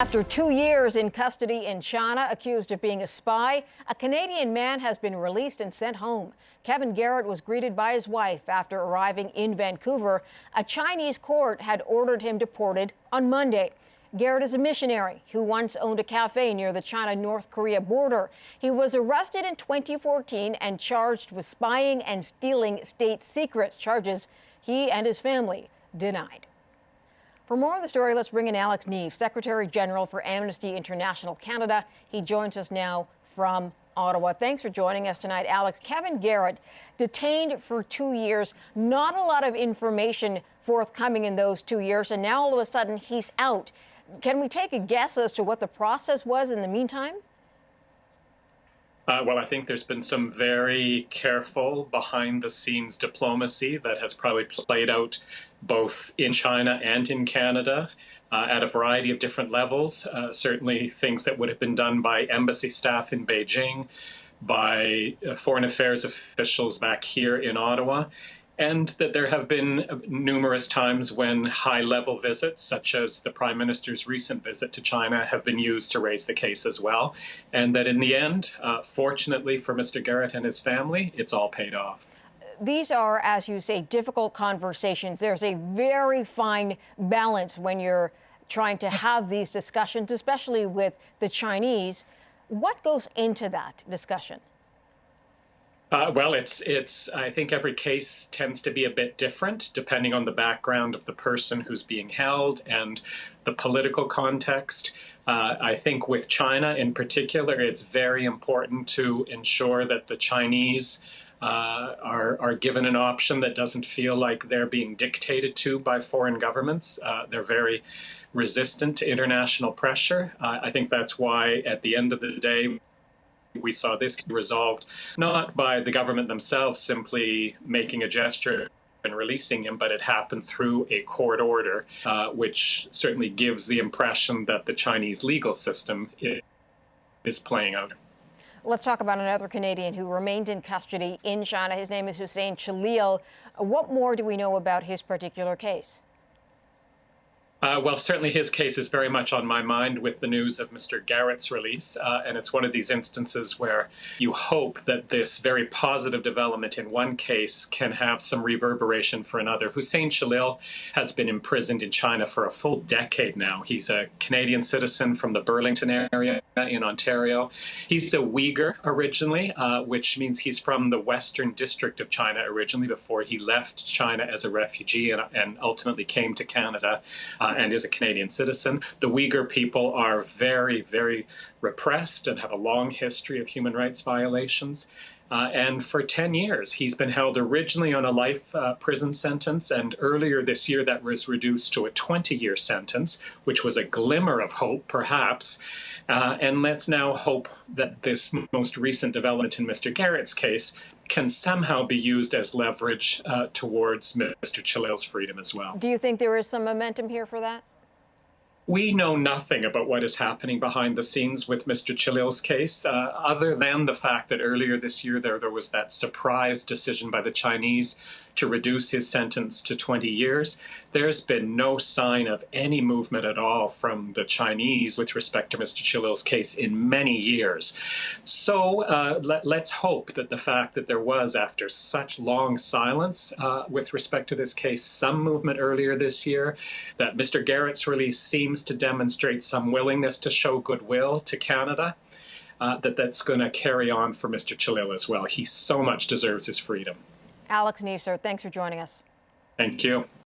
After 2 years in custody in China, accused of being a spy, a Canadian man has been released and sent home. Kevin Garratt was greeted by his wife after arriving in Vancouver. A Chinese court had ordered him deported on Monday. Garratt is a missionary who once owned a cafe near the China-North Korea border. He was arrested in 2014 and charged with spying and stealing state secrets, charges he and his family denied. For more of the story, let's bring in Neve, Secretary General for Amnesty International Canada. He joins us now from Ottawa. Thanks for joining us tonight, Alex. Kevin Garratt, detained for 2 years, not a lot of information forthcoming in those 2 years, and now all of a sudden he's out. Can we take a guess as to what the process was in the meantime? Well, I think there's been some very careful behind-the-scenes diplomacy that has probably played out both in China and in Canada at a variety of different levels. Certainly things that would have been done by embassy staff in Beijing, by foreign affairs officials back here in Ottawa, and that there have been numerous times when high-level visits, such as the Prime Minister's recent visit to China, have been used to raise the case as well. And that in the end, fortunately for Mr. Garratt and his family, it's all paid off. These are, as you say, difficult conversations. There's a very fine balance when you're trying to have these discussions, especially with the Chinese. What goes into that discussion? Well, I think every case tends to be a bit different depending on the background of the person who's being held and the political context. I think with China in particular, it's very important to ensure that the Chinese are given an option that doesn't feel like they're being dictated to by foreign governments. They're very resistant to international pressure. I think that's why at the end of the day, we saw this resolved not by the government themselves simply making a gesture and releasing him, but it happened through a court order, which certainly gives the impression that the Chinese legal system is playing out. Let's talk about another Canadian who remained in custody in China. His name is Hussein Chalil. What more do we know about his particular case? Well, certainly his case is very much on my mind with the news of Mr. Garratt's release, and it's one of these instances where you hope that this very positive development in one case can have some reverberation for another. Hussein Chalil has been imprisoned in China for a full decade now. He's a Canadian citizen from the Burlington area in Ontario. He's a Uyghur originally, which means he's from the Western District of China originally before he left China as a refugee and ultimately came to Canada. And is a Canadian citizen. The Uyghur people are very, very repressed and have a long history of human rights violations. And for 10 years, he's been held originally on a life prison sentence, and earlier this year that was reduced to a 20-year sentence, which was a glimmer of hope, perhaps. And let's now hope that this most recent development in Mr. Garratt's case can somehow be used as leverage towards Mr. Chalil's freedom as well. Do you think there is some momentum here for that? We know nothing about what is happening behind the scenes with Mr. Chalil's case, other than the fact that earlier this year there was that surprise decision by the Chinese to reduce his sentence to 20 years. There's been no sign of any movement at all from the Chinese with respect to Mr. Chalil's case in many years. So let's hope that the fact that there was, after such long silence with respect to this case, some movement earlier this year, that Mr. Garratt's release seems to demonstrate some willingness to show goodwill to Canada, that's going to carry on for Mr. Chalil as well. He so much deserves his freedom. Alex, Neve, sir, thanks for joining us. Thank you.